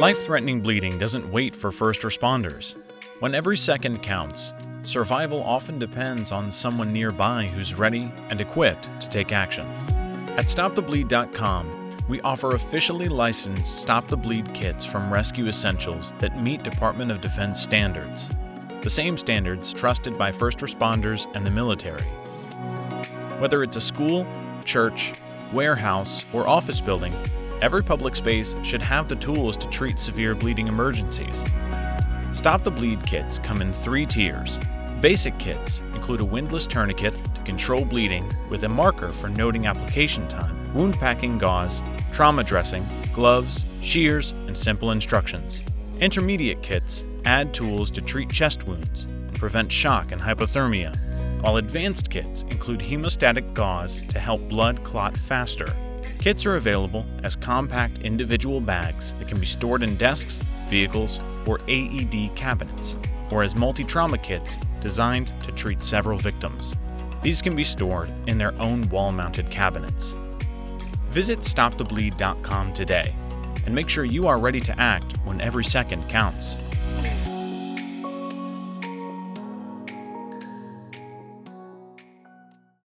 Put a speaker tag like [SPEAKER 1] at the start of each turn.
[SPEAKER 1] Life-threatening bleeding doesn't wait for first responders. When every second counts, survival often depends on someone nearby who's ready and equipped to take action. At StopTheBleed.com, we offer officially licensed Stop the Bleed kits from Rescue Essentials that meet Department of Defense standards, the same standards trusted by first responders and the military. Whether it's a school, church, warehouse, or office building, every public space should have the tools to treat severe bleeding emergencies. Stop the Bleed kits come in 3 tiers. Basic kits include a windlass tourniquet to control bleeding with a marker for noting application time, wound packing gauze, trauma dressing, gloves, shears, and simple instructions. Intermediate kits add tools to treat chest wounds and prevent shock and hypothermia, while advanced kits include hemostatic gauze to help blood clot faster. Kits are available as compact individual bags that can be stored in desks, vehicles, or AED cabinets, or as multi-trauma kits designed to treat several victims. These can be stored in their own wall-mounted cabinets. Visit StopTheBleed.com today and make sure you are ready to act when every second counts.